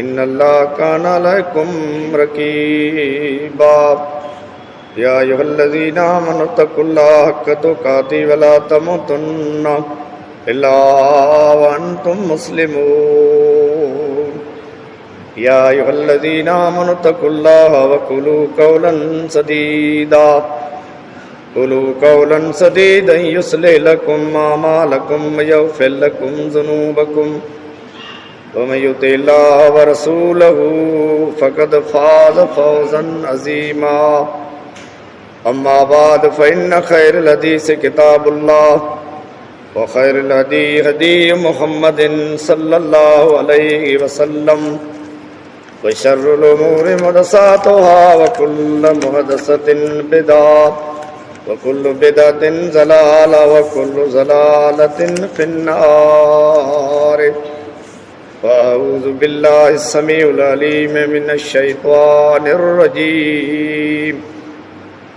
إن الله كان عليكم رقيبا يا أيها الذين آمنوا اتقوا الله حق تقاته ولا تموتن إلا وأنتم مسلمون يا أيها الذين آمنوا اتقوا الله وقولوا قولا سديدا قولوا قولا سديدا يصلح لكم أعمالكم ويغفر لكم ذنوبكم ومن يطع الله ورسوله فقد فاز فوزا عظيما أما بعد فإن خير الحديث كتاب الله وخير الهدي هدي محمد صلى الله عليه وسلم وشر الأمور محدثاتها وكل محدثة بدعة وكل بدعة ضلالة وكل ضلالة في النار فأعوذ بالله السميع العليم من الشيطان الرجيم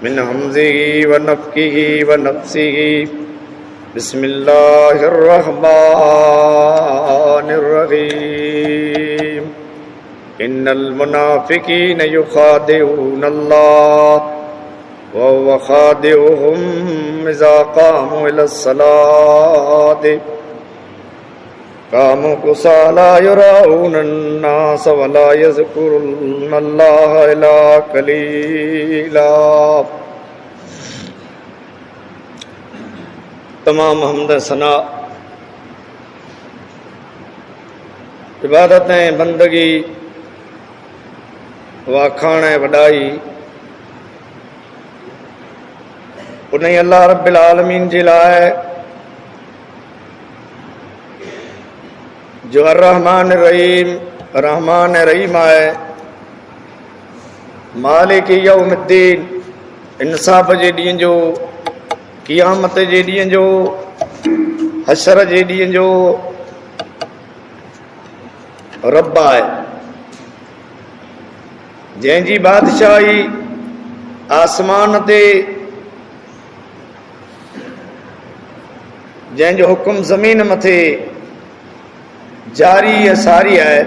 من همزه ونفخه ونفسه بسم الله الرحمن الرحيم إن المنافقين يخادعون الله وهو خادعهم إذا قاموا إلى الصلاة قاموا كسالى يراءون الناس ولا يذكرون الله إلا قليلا तमाम हमद सना इबादतें बंदगी वाखाण वॾाई उन्हीं अल्लाह रब्बिल आलमीन जे लाइ जो अर्रहमान रहीम आहे मालिक यौमुद्दीन इंसाफ़ जे ॾींहं जो क़ियामत जे ॾींहं जो हशर जे ॾींहं जो रब आहे जंहिंजी बादशाही आसमान ते जंहिंजो हुकुम ज़मीन मथे जारी ऐं सारी आहे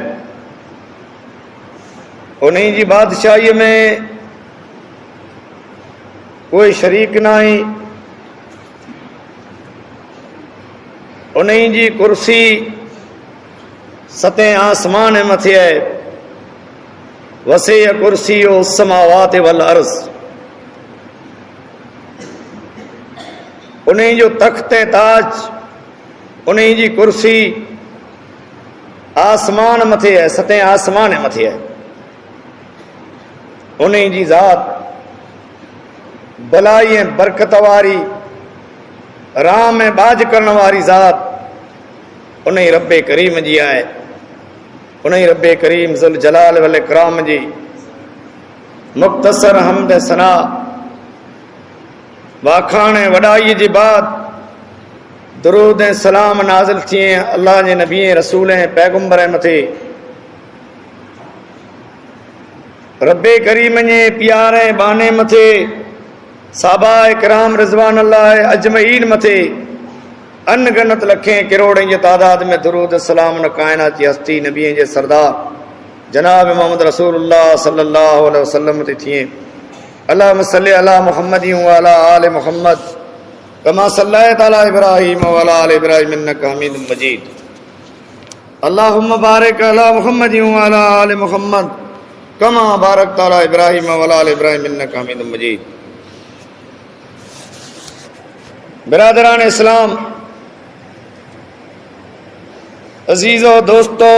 उन्हीं जी बादशाहीअ में कोई शरीक न आहे उन्हीं जी कुर्सी सतें आसमान मथे आहे वसे कुर्सी समावात वल अर्ज़ उन्हीं जो तख्त ताज उन्हीं जी कुर्सी आसमान मथे है सतें आसमान मथे है उन्हीं जी ज़ात भलाई ऐं बरकत वारी राम ऐं बाज करण वारी ज़ात उन्हीं रब्बे करीम जी आहे उन्हीं रब्बे करीम ज़ुल जलाल वल इकराम जी मुख्तसर हमद सना वाखाण वॾाई जी बात दुरूद ऐं सलाम नाज़िल थिए अल्लाह जे नबी रसूल ऐं पैगंबर मथे रब्बे करीम जे प्यारे बाने मथे साहबा किराम रिज़वान अल्लाह अजमईन मथे अनगनत लखें करोड़े जी तादाद में दुरूद सलाम न कायनात जी हस्ती नबी जे सरदार जनाब मोहम्मद रसूलुल्लाह सल्लल्लाहु अलैहि वसल्लम ते थिए अल्लाहुम्मा सल्लि अला मुहम्मदिन व अला आलि मुहम्मद कमा सल्लैता अला इब्राहीम व अला आलि इब्राहीम इन्नका हमीदुम मजीद अल्लाहुम्मा बारिक अला मुहम्मदिन व अला आलि मुहम्मद कमा बारकता अला इब्राहीम व अला आलि इब्राहीम इन्नका हमीदुम मजीद। बिरादरान इस्लाम, अजीज़ो दोस्तो,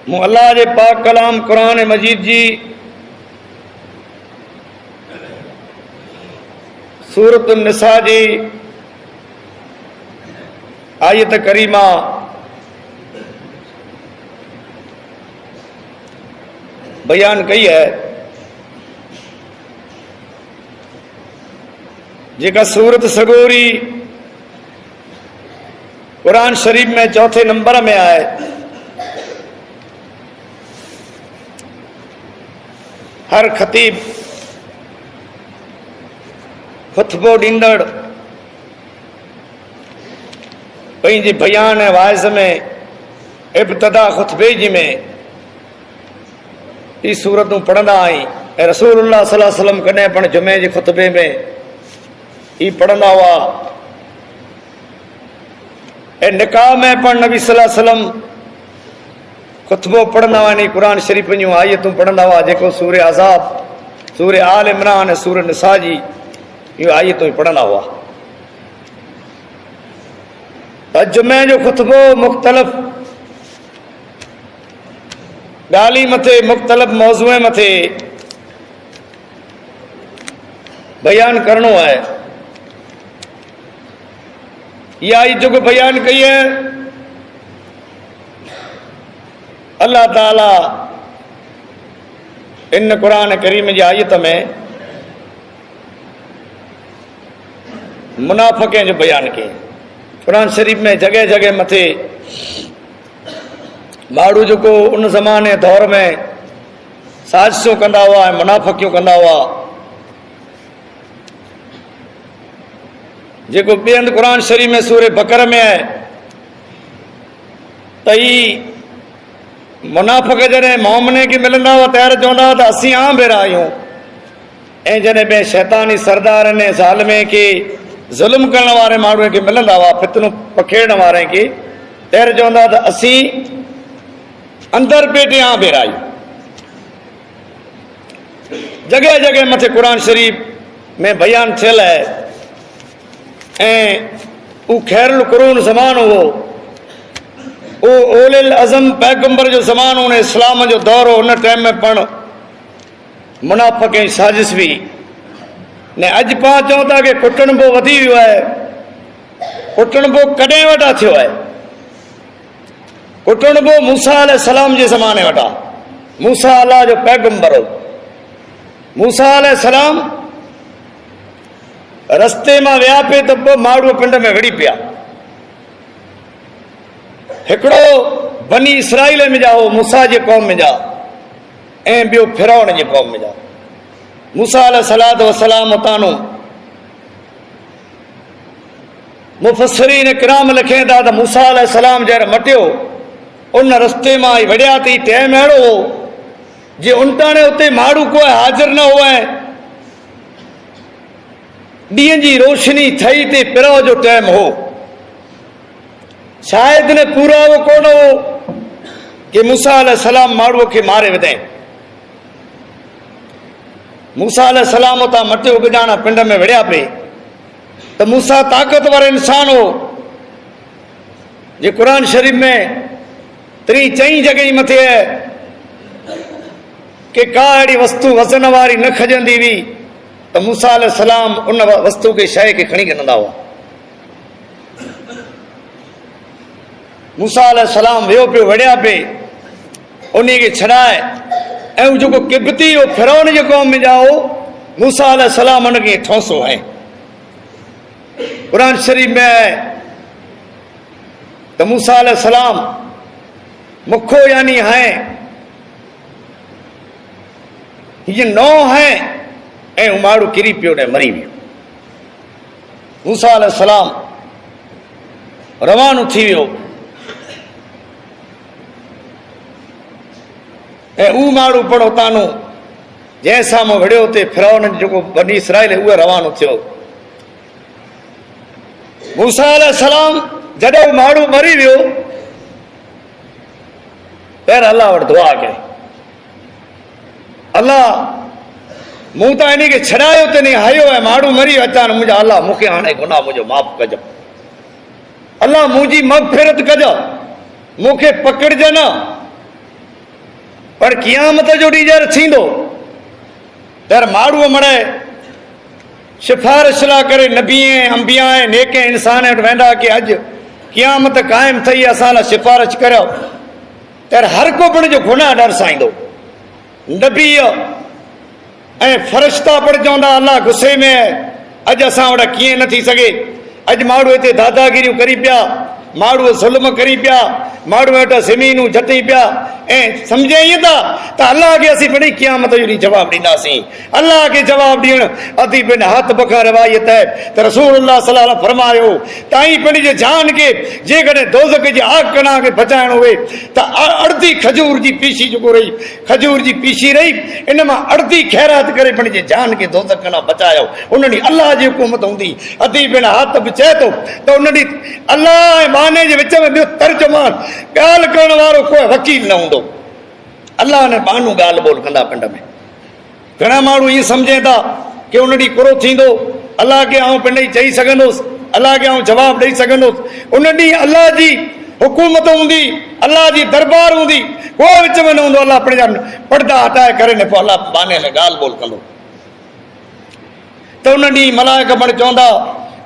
मूं अल्लाह जे पाक कलाम कुरान मजीद जी सूरत निसा जी आयत करीमा बयान कई है जेका सूरत सगोरी कुरान शरीफ में चौथे नंबर में आए। हर खतीब खुतबो ॾींदड़ पंहिंजे बयान ऐं वाइज़ में इब्तिदा खुतबे जी में ई सूरतूं पढ़ंदा आहीं ऐं रसूलुल्लाह सल्लल्लाहु अलैहि वसल्लम कॾहिं पण जुमे जे खुतबे में ई पढ़ंदा हुआ ऐं निकाह में पण नबी सल्लल्लाहु अलैहि वसल्लम खुतबो पढ़ंदा हुआ, इन क़ुरान शरीफ़ जूं आयतूं पढ़ंदा हुआ जेको सूर अज़ाब, सूर आल इमरान ऐं सूर निसा जी इहो आयतूं पढ़ंदा हुआ। त जुमे जो खुतबो मुख़्तलिफ़ ॻाल्हि मथे मुख़्तलिफ़ मौज़ूअ मथे बयान करणो आहे। इहा ई जेको बयान कई है अल्लाह ताला इन क़ुरान करीम जी आयत में मुनाफ़िक़नि जो बयान कई। क़ुरान शरीफ़ में जगह जगह मथे माण्हू जेको उन ज़माने दौर में साज़िशूं कंदा हुआ ऐं मुनाफ़िक़ियूं कंदा हुआ, जेको ॿिए हंधि क़ुरान शरीफ़ में सूरे बकर में आहे त ई मुनाफ़िक़ जॾहिं मोमिने खे मिलंदा हुआ तयार चवंदा हुआ त असीं आम भेरा आहियूं, ऐं जॾहिं ॿिए शैतानी सरदारनि ज़ालिमे खे ज़ुल्म करण वारे माण्हूअ खे मिलंदा हुआ, फितनूं पखेड़ण वारे खे, तयार चवंदा हुआ त असीं अंदर पेटे आम भेरा आहियूं। जगह जगह मथे क़ुरान शरीफ़ में बयान थियल आहे ऐं उहो ख़ैरुल क़ुरून ज़मानो हो, उहो ओलिल अज़म पैगंबर जो ज़मानो, उन इस्लाम जो दौर हो। उन टाइम में पण मुनाफ़िक़ जी साज़िश हुई ने अॼु पाण चऊं था कि कुटणबो वधी वियो आहे। कुटणबो कॾहिं वटा थियो आहे? कुटणबो मूसा अलैहिस्सलाम जे ज़माने वटा। मूसा अल्लाह जो पैगंबर हो। मूसा अलैहिस्सलाम रस्ते मां विया पिए त पोइ माण्हू पिंड में विड़ी पिया। हिकिड़ो बनी इसराइल में जा हो, मूसा जे क़ौम में जा, ऐं ॿियो फिरौन जे क़ौम में जा। मूसा अलैहिस्सलातु वस्सलाम उतां मुफ़स्सिरीन किराम लिखनि था त मूसा अलैहिस्सलाम जॾहिं मटियो उन रस्ते मां ई वड़िया थी। टाइम अहिड़ो हो जे उनटाणे उते माण्हू कोई हाज़िर न हुआ। ॾींहं जी रोशनी ठही ते पिरो जो टाइम हो, शायदि न पूरा हो कोन हो कि मूसा अलैहिस्सलाम माण्हूअ खे मारे विधई। मूसा अलैहिस्सलाम उतां मटियो, गुजाना पिंड में विड़िया पिए त मूसा ताक़तवर इंसान हो जे क़ुरान शरीफ़ में 3-4 जगह मथे है कि का अहिड़ी वस्तु वज़न वारी न खजंदी हुई त मूसा अलैहिस्सलाम उन वस्तु खे शइ खे खणी कंदा हुआ। मूसा अलैहिस्सलाम वियो पियो, विड़िया पिए, उन खे छॾाए, ऐं हू जेको किब्ती हो फिरौन जे क़ौम में जा हो, मूसा अलैहिस्सलाम उन खे ठोसो आहे। क़ुरान शरीफ़ में आहे त मूसा अलैहिस्सलाम मुखो यानी है ये नौ है, ऐं हू माण्हू किरी पियो ने मरी वियो। मूसा अलैहिस्सलाम रवानो थी वियो ऐं उहो माण्हू पण उतां जंहिं साम्हूं विड़ियो ते फिरौन जेको बनी इसराइल उहे रवानो थियो। मूसा अलैहिस्सलाम जॾहिं माण्हू मरी वियो पहिरियों अल्लाह वटि दुआ कई, अल्लाह मूं त इन खे छॾायो त न हयो ऐं माण्हू मरी अचां, मुंहिंजा अल्लाह मूंखे हाणे गुनाह मुंहिंजो माफ़ कजो, अल्लाह मुंहिंजी मग़फ़िरत कजो, मूंखे पकड़ज न। पर क़यामत जो ॾींहुं जॾहिं थींदो तर माण्हू मणे सिफारिश लाइ करे नबी अंबिया ऐं नेक इंसान वटि वेंदा कि अॼु क़यामत क़ाइमु थी, असां लाइ सिफारिश करियो, तर हर को पिण जो गुनाह ॾरसाईंदो। नबी ऐं फ़रिश्ता पिण चवंदा अल्लाह गुस्से में अॼु असां वटि कीअं न थी सघे। अॼु माण्हू हिते दादागिरियूं करी पिया, माण्हू ज़ुल्म करी पिया, माण्हू वटि ज़मीनूं झटी पिया, ऐं सम्झे ईअं था त अलाह खे असीं वॾी क़यामत जो ॾींहुं जवाबु ॾींदासीं। अलाह खे जवाबु ॾियणु अती बिन हथ बखां रिवायत आहे त रसूलुल्लाह सल्लल्लाहु अलैहि वसल्लम फरमायो ताईं पंहिंजे जान खे जेकॾहिं दोज़ख जी आग कना खे बचाइणो हुए त अर्धी खजूर जी पीसी जेको रही खजूर जी पीसी रही इन मां अर्धी ख़ैरात करे पंहिंजे जान खे दोज़ख कना बचायो। उन ॾींहुं अलाह जी हुकूमत हूंदी। अती बिन हथ बि चए थो त उन ॾींहुं अलाह ऐं बाने जे विच में ॿियो तर्जुमान ॻाल्हि करण वारो कोई वकील न हूंदो। अलाह ने बानू ॻाल्हि ॿोल कंदा पिंड में। घणा माण्हू ईअं सम्झनि था की उन ॾींहुं कुरो थींदो अलाह खे आउं पिंड ई चई सघंदुसि अलाह खे आउं जवाबु ॾेई सघंदुसि। उन ॾींहुं अलाह जी हुकूमत हूंदी अलाह जी दरबार हूंदी को विच में न हूंदो। अलाह पंहिंजा पर्दा हटाए करे न पोइ अलाह बाने लाइ ॻाल्हि ॿोल कंदो त उन ॾींहुं मलाइक पाण चवंदा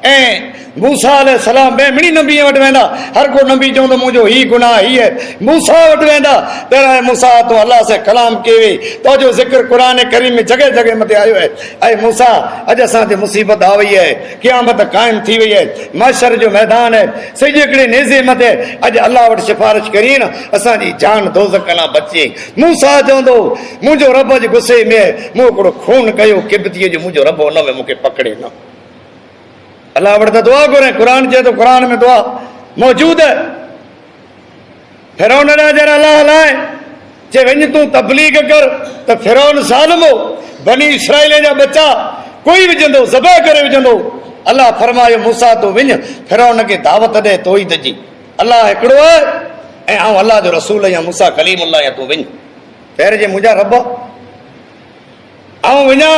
ऐं मूसा अलैहिस्सलाम ॿिए मिणी नबीअ वटि वेंदा। हर को नबी चवंदो मुंहिंजो ही गुनाह ही आहे। मूसा वटि वेंदा पहिरां मूसा तूं अलाह सां कलाम कयो तुंहिंजो ज़िक्र क़ुर करीम में जॻह जॻह मथे आयो आहे। ऐं मूसा अॼु असां ते मुसीबत आ वई आहे क़यामत क़ाइमु थी वई आहे महशर जो मैदान आहे सॼे हिकिड़े नेज़े मथे अॼु अलाह वटि सिफारिश करी न असांजी जान दोज़ख खां बचे। मूसा चवंदो मुंहिंजो रब जे गुस्से में मूं हिकिड़ो खून कयो किबतीअ जो मुंहिंजो रब हुन में मूंखे पकड़े न। अलाह वटि त दुआ घुरे क़ुर चए थो क़ुर में दुआ मौजूदु आहे। फिरौन ॾांहुं जरा अलाह हलाए चए वञ तूं तबलीग कर त फिरौन ज़ालिम हो बनी इसराइल जा बच्चा कोई विझंदो ज़बह करे विझंदो। अलाह फरमायो मूसा तूं वञ फिरौन खे दावत ॾे तौहीद जी। अलाह हिकिड़ो आहे ऐं आउं अलाह जो रसूल आहियां मूसा कलीमुल्लाह आहियां तूं वञ। पहिरें जे मुंहिंजा रब आउं वञा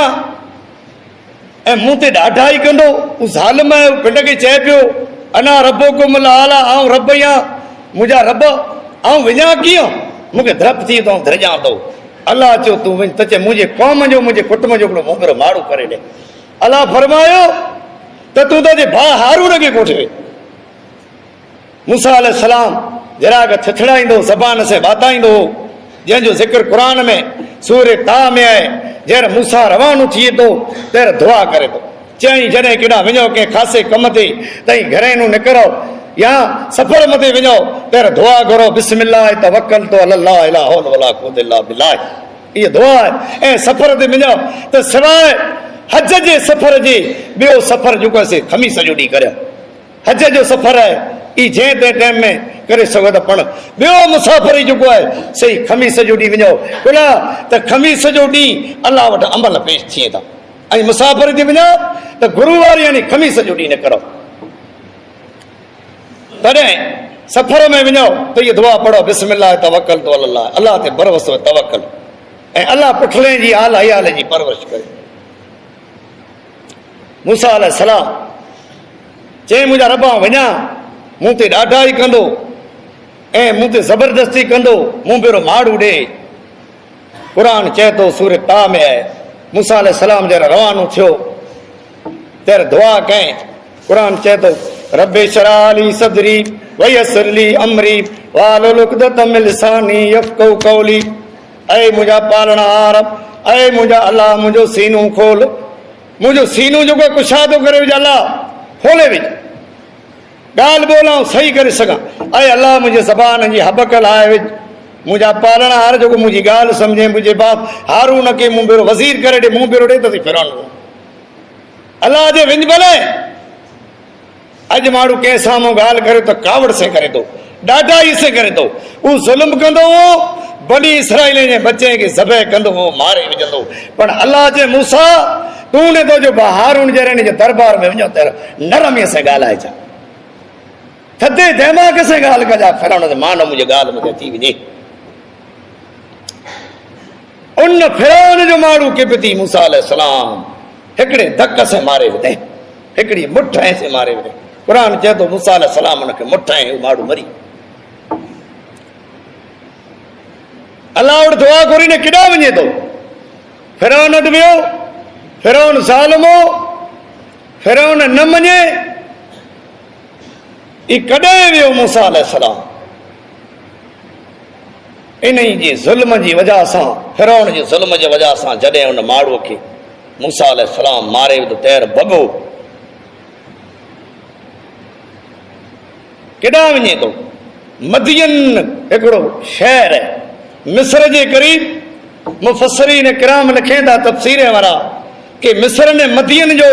ऐं मूं ते ॾाढा ई कंदो हू ज़ालिम आहे पिंड खे चए पियो अना रबुकुम आला आउं रब आहियां मुंहिंजा रब आउं वञा कीअं मूंखे धरप थी थो धरजां थो। अलाह चयो तूं वञ त चए मुंहिंजे क़ौम जो मुंहिंजे कुटुंब जो हिकिड़ो मुंबरो माण्हू करे ॾे। अलाह फरमायो त तूं तुंहिंजे भाउ हारून खे कोठे मूसा अलैहिस्सलाम जरा थिथड़ाईंदो ज़बान से बाताईंदो हो जंहिंजो ज़िक्र क़ुर में सूरे ता में आहे। जंहिं मूसा रवानो थिए थो तहिड़े दुआ करे थो चई जॾहिं केॾांहुं वञो कंहिं ख़ासे कम ते तई घरेनू निकिरो या सफ़र मथे वञो तहिड़े दुआ करो बिस्मिल्लाह तवक्कलतु अलल्लाह ला हौल वला कुव्वता इल्ला बिल्लाह। इहा दुआ आहे। ऐं सफ़र ते वञो त सवाइ हज जे सफ़र जे ॿियो सफ़र जेको आहे खमीस जो ॾींहुं करियो। हज जो सफ़र आहे ई जंहिं ते टाइम में करे सघो त पण ॿियो मुसाफ़िरी जेको आहे सही खमीस जो ॾींहुं वञो भला त खमीस जो ॾींहुं अलाह वटि अमल पेश थिए था। ऐं मुसाफ़िरी ते वञो त गुरुवार यानी खमीस जो ॾींहुं न करो। तॾहिं सफ़र में वञो त इहा दुआ पढ़ो बिस्मिल्लाह तवक्कलतु अलल्लाह अलाह ते भरोसो तवक्कल ऐं अलाह पुठले जी हाल हयाल जी परवरिश करे। मूसा अलैहिस्सलाम चई मुंहिंजा रब वञा मूं ते ॾाढा ई कंदो ऐं मूं ते ज़बरदस्ती कंदो मूं भेरो माड़ू ॾे। क़ुर चए थो सूरत ता में आहे मूसा अलैहिस्सलाम जॾहिं रवानो थियो ત્યારે दुआ कई। कुरान चए थो रब्बे शरह ली सदरी वयस्सिर ली अमरी वाहलुल उक़दतम मिन लिसानी यफ़क़हू क़ौली। ऐ मुंहिंजा पालणहार ऐ मुंहिंजा अलाह मुंहिंजो सीनो खोल मुंहिंजो सीनो जेको कुशादो करे विझ अलाह खोले विझ ॻाल्हि ॿोलां सही करे सघां। ऐं अलाह मुंहिंजे ज़बान जी हबक लाइ विझ मुंहिंजा पालणहार जेको मुंहिंजी ॻाल्हि सम्झे मुंहिंजे बाप हारून खे मूं भेरो वज़ीर करे ॾे मूं भेरो ॾे त फिरौन अलाह जे विझ भले। अॼु माण्हू कंहिं साम्हूं ॻाल्हि करे त कावड़ से करे थो ॾाढा ई से करे थो। उहो ज़ुल्म कंदो हो बनी इसराइल जे बचे खे ज़बह कंदो हो मारे विझंदो पर अलाह जे मूसा तूं ने तुंहिंजो भाउ हारून जहिड़े जे दरबार में वञो त नरमीअ सां ॻाल्हाइजांइ थधे दिमाग़ सां ॻाल्हि कजां फिरौन ते मान मुंहिंजी ॻाल्हि मूंखे थी वञे। उन फिरौन जो माण्हू किबती मूसा अलैहिस्सलाम हिकिड़े धक से मारे विधे हिकिड़ी मुठ से मारे विधे। क़ुर चए थो मूसा अलैहिस्सलाम हुनखे मुठ ऐं माण्हू मरी। अलाह वटि दुआ घुरी ने केॾांहुं वञे थो फिरौन वटि वियो फिरौन ज़ालिम हो फिरौन न मञे ई कॾहिं वियो मूसा अलैहिस्सलाम इन जी ज़ुल्म जी वजह सां फिरौन जे ज़ुल्म जे वजह सां जॾहिं हुन माण्हूअ खे मूसा अलैहिस्सलाम मारे विधो तैर भॻो केॾांहुं वञे थो मदियन हिकिड़ो शहर आहे मिस्र जे क़रीब मुफ़स्सिरीन किराम लिखनि था तफ़सीर वारा कि मिस्र ने मदीन जो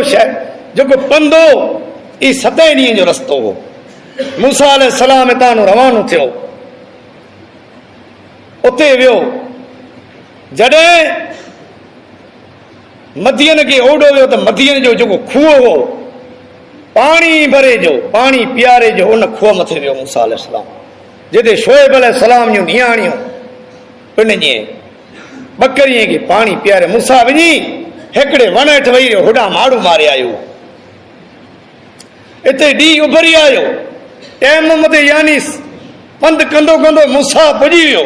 जेको पंधो ई 7 ॾींहं जो रस्तो हो। मूसा अलैहिस्सलाम हितां रवानो थियो, उते वियो। जॾहिं मदीन खे ओॾो वियो त मदीन जो जेको खूह हो पाणी भरे जो, पाणी पीआरे जो, उन खूह मथे वियो मूसा अलैहिस्सलाम, जिते शोएब अलैहिस्सलाम जूं नियाणियूं उन जे बकरीअ खे पाणी पीआरे। मूसा वञी हिकिड़े वण हेठि वेही रहियो, होॾां माड़ू मारे आयो। हिते ॾींहुं उभरी आयो, टाइम मथे यानी पंधु कंदो कंदो मूसा पुॼी वियो।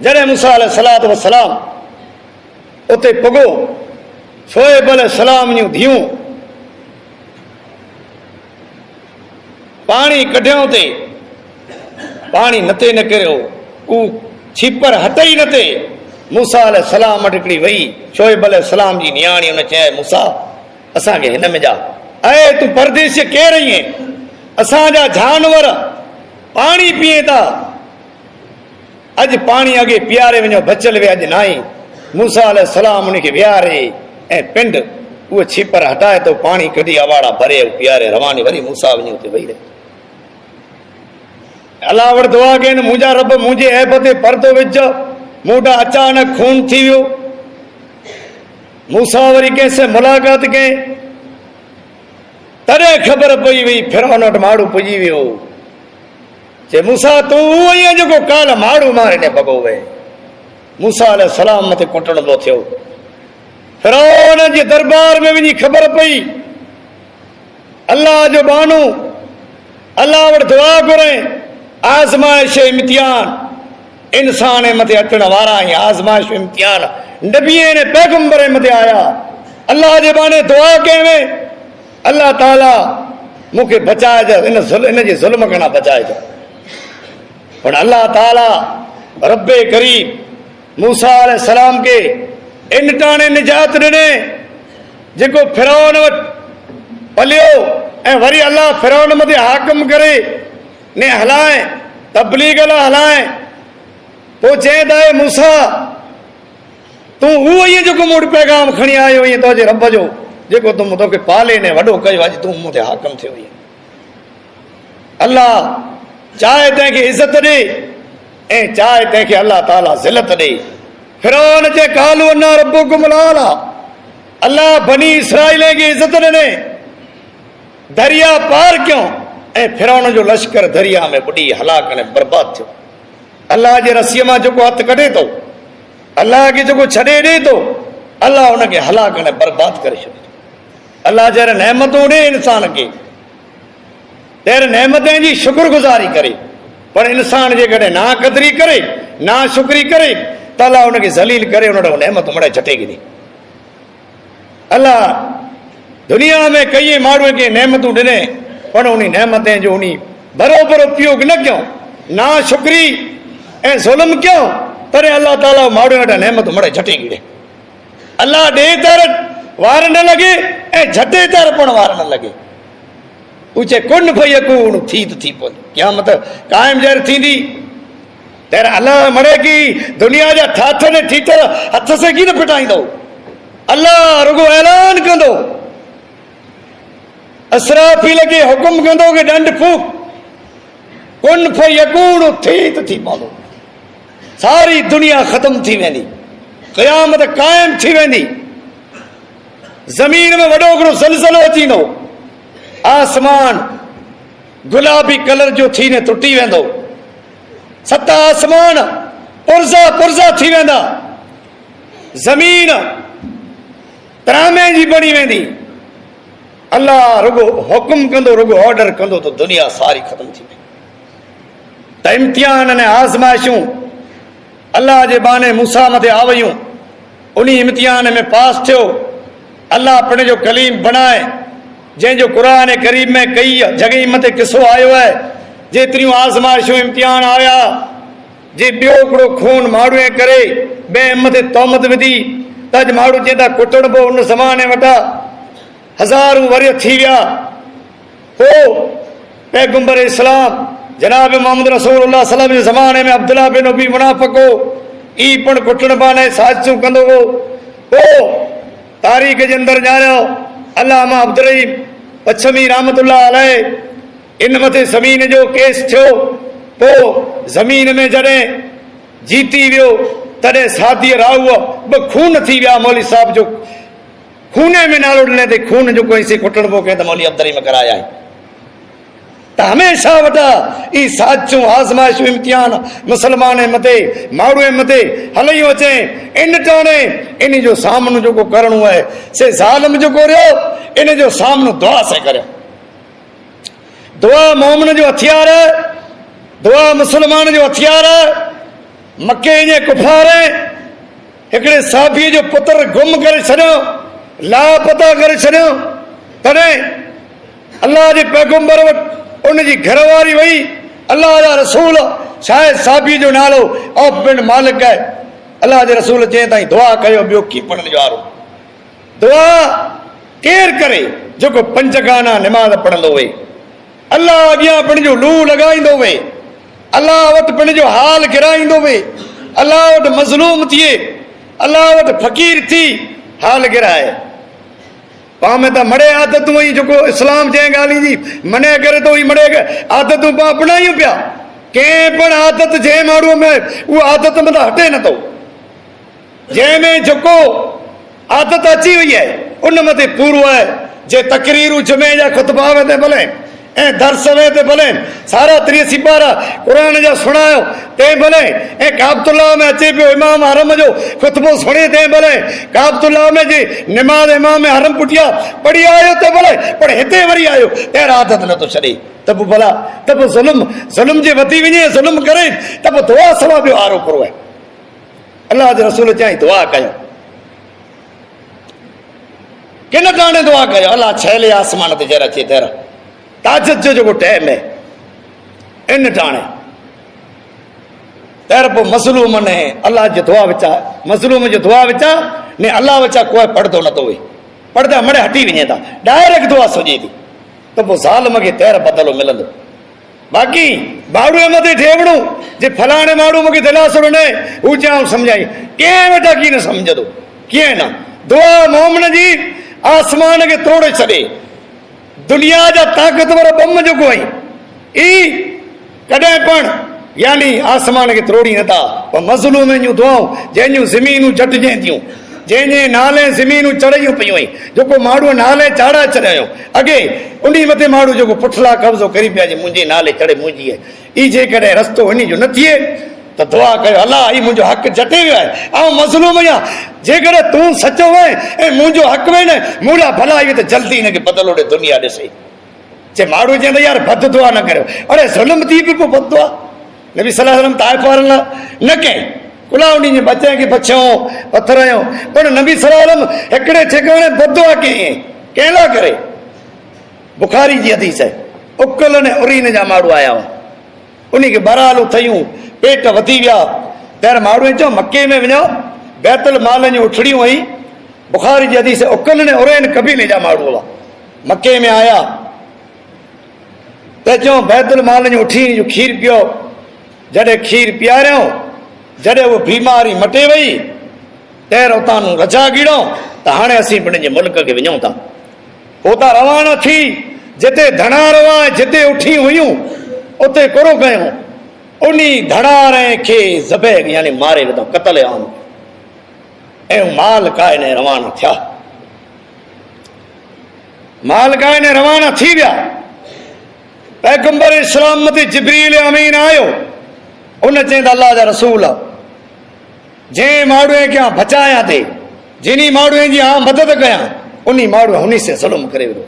जॾहिं मूसा अलैहिस्सलातु वस्सलाम उते पुॻो, शोएब अलैहिस्सलाम जूं धीअरूं पाणी कढियऊं ते पाणी नथे न किरियो, हू छीपर हटई नथे। मूसा अलैहिस्सलाम वटि हिकिड़ी वई शोएब अलैहिस्सलाम जी नियाणी, हुन चयो मूसा असांखे हिन में जा, ऐं तूं परदेसी केरु आहीं? असांजा जानवर पाणी पीए था, अॼु पाणी अॻे पीआरे वञो, बचल वे अॼु न आई। मूसा अलैहिस्सलाम उनखे विहारे ऐं पिंड उहो छीपर हटाए थो, पाणी कढी अवाड़ा भरे पीआरे रवानी। वरी मूसा वञी उते वेही रहे, अलाह वटि दुआ कयनि, मुंहिंजा रब मुंहिंजे ऐब ते परदो विझ। मूंडां अचानक खून थी वियो। मूसा वरी कंहिंसां मुलाक़ात कई, तॾहिं ख़बर पई वई फिरौन वटि माण्हू पुॼी वियो। चए मूसा तूं उहो ई जेको काल माण्हू मारे ने भॻो वए। मूसा अलैहिस्सलाम मथे कुटणो थियो। फिरौन जे दरबार में वञी ख़बर पई अल्लाह जो बानू, अल्लाह वटि दुआ घुरे, आज़माइश इम्तिहान इंसान जे मथे अचण वारा आहिनि। आज़माइश इम्तिहान नबीअ ने पैगंबर मथे आया। अल्लाह जे बाने दुआ कयईं, अल्लाह ताला मूंखे बचाइजो, इन जे ज़ुल्म खां बचाइजो। पर अल्लाह ताला रब्बे करीम मूसा अलैहिस्सलाम खे इन टाणे निजात ॾिने जेको फिरौन वटि पलियो, ऐं वरी अल्लाह फिरौन मथे हाकिम करे ने हलाए, तबलीग लाइ हलाए। पोइ चए त मूसा तूं उहो ई जेको मूं वटि पैगाम खणी आयो ईअं तुंहिंजे रब जो जेको तूं तोखे पाले ने वॾो कयो, अॼु तूं मूं ते हाकिम थियो। अल्लाह चाहे तंहिंखे इज़त ॾे ऐं चाहे तंहिंखे अल्लाह ताला ज़िलत ॾे। फिरौन चए कालू अना रब्बुकुम लाला, अल्लाह बनी इसराइल खे इज़त ॾिने, दरिया पार कयो ऐं फिरौन जो लश्कर दरिया में बुॾी हलाक ने बर्बाद थियो। अल्लाह जे रसीअ मां जेको हथु कढे थो, अल्लाह खे जेको छॾे ॾे थो, अल्लाह हुनखे हलाक ने बर्बाद करे छॾे। अल्लाह जहिड़े नेमतूं ॾे इंसान खे, तहिड़े नेमतनि जी शुक्रगुज़ारी करे। पर इंसान जेकॾहिं ना क़दरी करे, ना शुक्री करे, त अल्लाह हुनखे ज़लील करे हुन वटि नेमत मड़े झटेगी ॾे। अल्लाह दुनिया में कई माण्हूअ खे नेमतूं ॾिने, पर उन नेमतनि जो उन बरोबरि उपयोग न कयूं, ना शुक्री ऐं ज़ुल्म कयूं, तॾहिं अल्लाह ताला माण्हू वटि नेमत मड़े झटेगी ॾे। अल्लाह ॾे तर वार न लॻे ऐं झटे तर पण वार न लॻे। उचे कुन फयकून थी त थी पवंदी, क़यामत क़ाइम जहिड़ी थींदी। तेरा अल्लाह मड़े की दुनिया जा ठाठ ने ठीठर हथ से की न पिटाईंदो। अल्लाह रुगो ऐलान कंदो, असराफील खे हुकुम कंदो कि डंड फूक, कुन फयकून थी त थी पवंदो। सारी दुनिया ख़त्म थी वेंदी, क़यामत क़ाइम थी वेंदी। ज़मीन में वॾो हिकिड़ो ज़लज़लो अचींदो, आसमान गुलाबी कलर जो थीने टुटी वेंदो, 7 आसमान पुरज़ा पुरज़ा थी वेंदा, ज़मीन तरामे जी बणी वेंदी। अल्लाह रुगो हुकुम कंदो, रुगो ऑर्डर कंदो तो दुनिया सारी ख़त्म थी वेंदी। त इम्तिहान ने आज़माइशूं अल्लाह जे बाने मूसा मथे आवयूं, उन इम्तिहान में पास थियो। अल्लाह अपने जो कलीम बनाए, जंहिंजो क़ुरान करीम में कई जगह मथे किस्सो आयो है। जेतिरियूं आज़माइशूं इम्तिहान आया, जे ॿियो हिकिड़ो खून माण्हू करे ॿिए मथे तोहमत विधी त अॼु माण्हू चवंदा कुटणबो उन ज़माने वटा हज़ारूं वरी थी विया। पोइ पैगंबर इस्लाम जनाब मोहम्मद रसूलुल्लाह सल्लल्लाहु अलैहि वसल्लम जे ज़माने में अब्दुल्लाह बिन उबी मुनाफ़िक़ हो, ई पण कुटण बाने साज़िशूं कंदो हो। पोइ तारीख़ जे अंदरि ॼाणियो अल्लामा अब्दुल रहीम पछमी रहमतुल्लाह अलैह इन मथे ज़मीन जो केस थियो। पोइ ज़मीन में जॾहिं जीती वियो तॾहिं सादी राहूअ ॿ खून थी विया। मौली साहब जो खूने में नालो ॾिने ते खून जो कोई सी कुटण पोइ कंहिं त मौली अब्दुल रहीम कराया आहे। त हमेशा वॾा ई साचूं आज़माइशूं इम्तिहान मुसलमान मथे माण्हू मथे हलियूं अचे। इन टाणे इन जो सामनो जेको करणो आहे से ज़ालिम जेको रहियो इन जो सामनो दुआ से करियो। दुआ मोमिन जो हथियार है, दुआ मुसलमान जो हथियार है। मके जे कुफार हिकिड़े साबीअ जो पुत्र गुम करे छॾियो, लापता करे छॾियो। तॾहिं अल्लाह जे पैगंबर वटि उनजी घरवारी वई, अल्लाह जा रसूल शायदि साबी जो नालो औफ बिन मालिक आहे। अल्लाह जे रसूल चई ताईं दुआ कयो, ॿियो की पढ़ण जो वारो। दुआ केरु करे जेको पंज गाना निमाज़ पढ़ंदो हुए, अल्लाह अॻियां पंहिंजो लूह लॻाईंदो हुए, अल्लाह वटि पंहिंजो हाल गिराईंदो हुए, अल्लाह वटि मज़लूम थिए, अल्लाह वटि फ़क़ीर थी हाल गिराए। पाण में त मड़े आदतूं हुई जेको इस्लाम जंहिं ॻाल्हि जी मने करे थो मड़े आदतूं पाण अपनायूं पिया। कंहिं पण आदत जंहिं माण्हूअ में उहा आदत मथां हटे नथो। जंहिंमें जेको आदत अची वई आहे उन मथे पूरो आहे। जे तकरीरूं जुमे जा ख़ुतबा ते भले ऐं दर्स ते भले सारा 83 पारा क़ुर जा सुणायो तंहिं भले ऐं काबतुल्लाह में अचे पियो इमाम हरम जो ख़ुतबो सुणे तंहिं भले काबतुल्लाह में जी निमाज़ इमाम हरम पुठिया पढ़ी आयो त भले पर हिते वरी आयो तहिड़ा आदत नथो छॾे त पोइ भला त पोइ ज़ुल्म जे वधी वञे ज़ुल्म करे त पोइ दुआ सवा ॿियो आरो करो आहे। अल्लाह जे रसूल चई दुआ कयो, किन टाणे दुआ कयो। अल्लाह छहले आसमान ते जहिड़ा अचे तहिड़ा ताजत जो जेको टाइम है इन टाणे तर पोइ मज़लूम ने अल्लाह जी दुआ विचा मज़लूम जी दुआ विचा ने अल्लाह विचा कोई पढ़ंदो नथो हुए, पढ़ंदा मड़े हटी वञे था, डायरेक्ट दुआ सोचे थी त पोइ ज़ालिम खे तैर बदिलो मिलंदो। बाक़ी माण्हू मथे ठेवणो जे फलाणे माण्हू मूंखे दिलासो ॾिने हू जाम सम्झाई कंहिं वेठा कीअं न सम्झंदो कीअं न। दुआ मोमिन जी आसमान खे तोड़े छॾे। दुनिया जा ताक़तवर बम जेको आई ई कॾहिं पण यानी आसमान खे तोड़ी नथा। पर मज़लूम जूं दुआऊं जंहिंजूं ज़मीनूं झटिजनि थियूं, जंहिंजे नाले ज़मीनूं चढ़ियूं पियूं आहिनि, जेको माण्हू नाले चाढ़ा चढ़ियो अॻे उन मथे माण्हू जेको पुठला कब्ज़ो करी पिया जे मुंहिंजे नाले चढ़े मुंहिंजी आहे। ई जेकॾहिं रस्तो इन जो न थिए त दुआ कयो अल्लाह ई मुंहिंजो हक़ जटे वियो आहे ऐं मज़लूम आहियां। जेकॾहिं तूं सचो वए ऐं मुंहिंजो हक़ में न मूला भला आई त जल्दी हिनखे बदिलो ॾे दुनिया ॾिसे। जे माण्हू चवंदा यार बद दुआ न करियो, अड़े ज़ुल्म थी बि पोइ बद दुआ नबी सल्लल्लाहु अलैहि वसल्लम ताइफ़ वारनि लाइ न कई कुला उन जे बचे खे बचियो पथरायो पर नबी सल्लल्लाहु अलैहि वसल्लम हिकिड़े ठिकाणे बद दुआ कई कंहिं लाइ करे। बुखारी जी हदीस आहे उकल ने उरीन जा माण्हू आया हुआ, उन खे बरालू थयूं पेट वधी विया। पहिरियों माण्हू चयो मके में वञो बैतुल माल जूं उठड़ियूं आई। बुखारी जी हदीस उकल ने उरेन कबीले जा माण्हू हुआ, मके में आया त चयो बैतुल माल जूं उठी जो खीर पियो। जॾहिं खीर पीआरियो जॾहिं उहा बीमारी मटे वई तैर उतां रजा गिड़ो त हाणे असीं पंहिंजे मुल्क खे वञूं था। उतां रवाना थी जिते धणार हुआ जिते उठी हुयूं उते कुरो कयूं। उन धणार खे ज़बह यानी मारे विधो क़तल आम ऐं माल काए ने रवाना थिया। माल काए ने रवाना थी विया। पैगंबर इस्लाम मथे जिब्रील अमीन आयो। उन चई त अल्लाह जा रसूल जंहिं माण्हूअ खे बचायां थी जिनी माण्हूअ जी मदद कयां उन माण्हू हुन से ज़ुल्म करे वियो।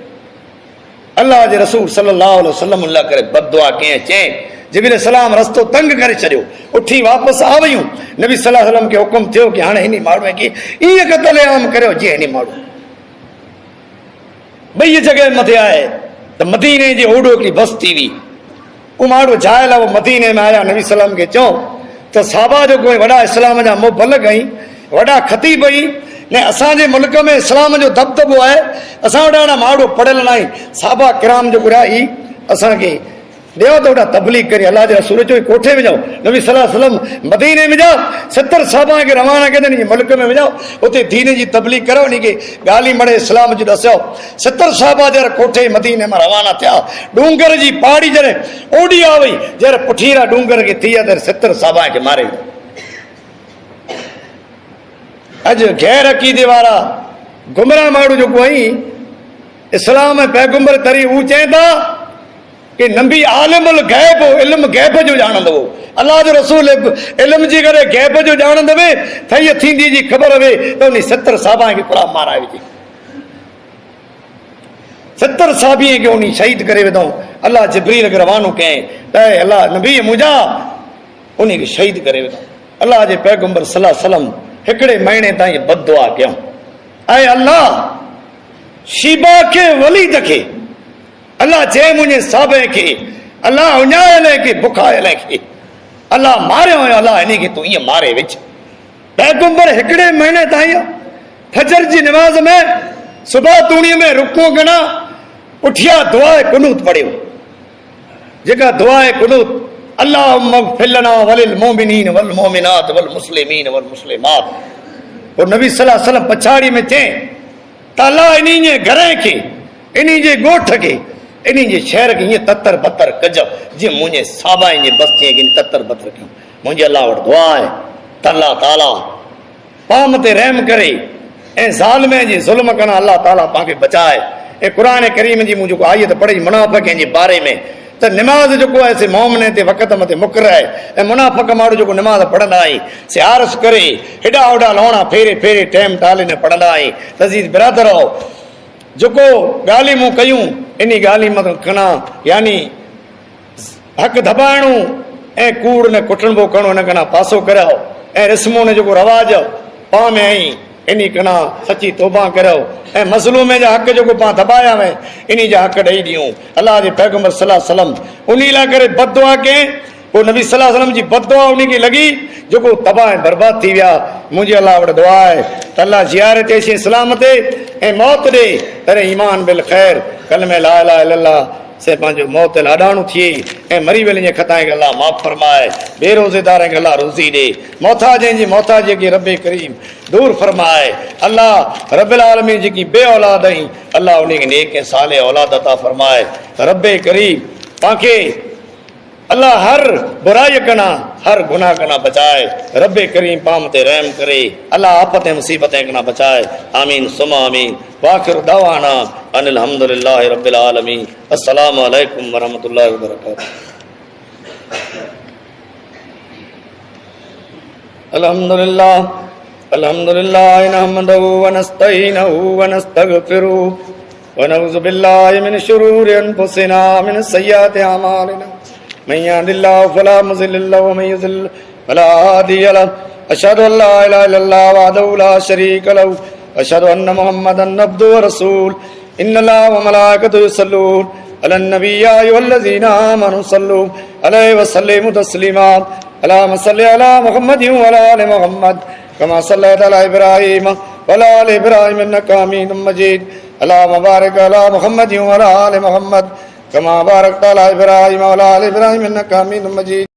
अल्लाह जे रसूल सल्लल्लाहु अलैहि वसल्लम अल्लाह करे बददुआ कयईं। चई जिब्रील सलाम रस्तो तंग करे छॾियो, उठी वापसि आ वयूं। नबी सल्लल्लाहु अलैहि वसल्लम खे हुकुम थियो कि हाणे हिन माण्हूअ खे ईअं क़तल आम करियो जीअं हिन माण्हू ॿई जॻह मथे आहे त मदीने जे ओॾो हिकिड़ी बस्ती हुई। उहो माण्हू जायल आहे, मदीने में आया। नबी सलाम खे चयो त साहबा जो कोई वॾा इस्लाम जा मुबल्लिग़ आहिनि, वॾा ख़तीब आहिनि ने असांजे मुल्क में इस्लाम जो दबदबो आहे। असां वटि हाणे माण्हू पढ़ियल न आहिनि। साहबा किराम जो घुराई असांखे लिया तो उड़ा तबलीग करे अल्लाह के रसूल जो कोठे में जाओ नबी सल्लल्लाहु अलैहि वसल्लम मदीने में जाओ 70 साहबा के रवाना कहते नहीं मुल्क में जाओ उते दीन जी तबलीग करो नी के गाली मड़े इस्लाम जो दसो 70 साहबा जर कोठे मदीने में रवाना थिया डूंगर जी पहाड़ी जरे ओडी आ वई जर पुठीरा डूंगर के थिया तर 70 साहबा के मारे अज गैर अकीदे वाला गुमराह माण्हू जो कोई इस्लाम पैगंबर तरी ऊ चेंदा कि नबी आलिमुल गैब इल्म गैब जो जानंदो अल्लाह जो रसूल इल्म जी करे गैब जो जानंदो वे थई थींदी जी खबर वे तो उन 70 साहबा के कुड़ा माराए जी 70 साहबी के उन शहीद करे वेदो अल्लाह जिब्रील के रवानो के ते अल्लाह नबी मुजा उन के शहीद करे वेदो अल्लाह जे पैगंबर सल्लल्लाहु अलैहि वसल्लम हिकड़े महीने ताई बददुआ कयो ऐ अल्लाह शिबा के वलीद के अल्लाह चे मुझे साबे के अल्लाह उन्यायले के बुखायले के अल्लाह मारे हो अल्लाह इन्हीं के तू ये मारे विच पैगंबर हिकड़े महीने ताई फजर जी नमाज में सुबह तूणी में रुको गना उठिया दुआए कुनूत पढ़ियो जेका दुआए कुनूत अल्लाहुम्मा इग़फिर लना वलिल मोमिनीन वल मोमिनात वल मुस्लिमीन वल मुस्लिमात और नबी सल्लल्लाहु अलैहि वसल्लम पछाड़ी में थे ताला इन्हीं जे घरे के इन्हीं जे गोठ के इन्हीं जे शहर के ये ततर बतर कज जी मुझे साबा जे बस्ती के ततर बतर क्यों मुझे अल्लाह वट दुआ है तल्ला ताला पाम ते रहम करे ए ज़ालिम जे जुल्म कना अल्लाह ताला पाके बचाए ए कुरान करीम जी मुझे आयत पढ़ी मुनाफिक जे बारे में तो नमाज जो है से मोमने ते वक़्त मते मुकर है ए मुनाफिक माण्हू जो नमाज पढ़ंदा आई से आरस करे हेडा होडा लौणा फेरे फेरे टाइम टाले ने पढ़ंदा आई तज़ीज़ बिरादर हो जोको गाली मु कयूं इनी गाली मत कना यानी हक दबाणो ए कूड़ ने कुटणबो कणो न कना पासो कराओ ए रस्मों ने जो रवाज पा में आई इनी कना सच्ची तौबा करो ए मज़लूम जा हक जो पा दबाया में इनी जा हक दई दियो अल्लाह के पैगंबर सल्लल्लाहु अलैहि वसल्लम उनी ला करे बददुआ के वो नबी सल्लल्लाहु अलैहि वसल्लम जी बददुआ उनी की लगी जो तबाह बर्बाद थी विया मुझे अल्लाह वट दुआ है त अल्लाह ज़ियारत ऐसी इस्लाम ते ए मौत दे तेरे ईमान बिल खैर कलमे ला इलाहा इल्लल्लाह से पांजो मौत लाडाणू थी ए मरी वेले जे खताए के अल्लाह माफ फरमाए बेरोज़ेदार के अल्लाह रोज़ी दे मोहताज जी मोहताज के रब्बे करीम दूर फरमाए अल्लाह रब्बिल आलमीन जी की बे औलाद आई अल्लाह उन्हें नेक साले औलाद अता फरमाए रब्बे करीम पाके अल्लाह हर बुराई कना हर गुनाह कना बचाए रब्बे करीम पाम ते रहम करे अल्लाह आफतें मुसीबतें कना बचाए आमीन सुमा आमीन वाखिर दावाना अनिल हम्दुलिल्लाहि रब्बिल आलमीन अस्सलामु अलैकुम व रहमतुल्लाहि व बरकातुहू अल्हम्दुलिल्लाह अल्हम्दुलिल्लाह नहमदुहु व नस्तईनुहु व नस्तगफिरुहु व नऊज़ु बिल्लाहि मिन शुरूरि अनफुसिना मिन सय्यिआति अमालिना मन यहदिल्लाहु फला मुज़िल्ल लहु व मन युज़लिल फला हादिय लहु अशहदु अन ला इलाहा इल्लल्लाह वहदहु ला शरीक लहु अशहदु अन्न मुहम्मदन अब्दुहु व रसूलुहु इन्नल्लाह व मलाइकतहु युसल्लून अलन नबी या अय्युहल्लज़ीना आमनू सल्लू अलैहि व सल्लिमू तस्लीमा अल्लाहुम्मा सल्लि अला मुहम्मदिन व अला आलि मुहम्मद कमा सल्लैता अला इब्राहीम व अला आलि इब्राहीम इन्नका हमीदुम मजीद अल्लाहुम्मा बारिक अला मुहम्मदिन व अला आलि मुहम्मद कमा बारकता अला इब्राहीम व अला आलि इब्राहीम इन्नका हमीदुम मजीद।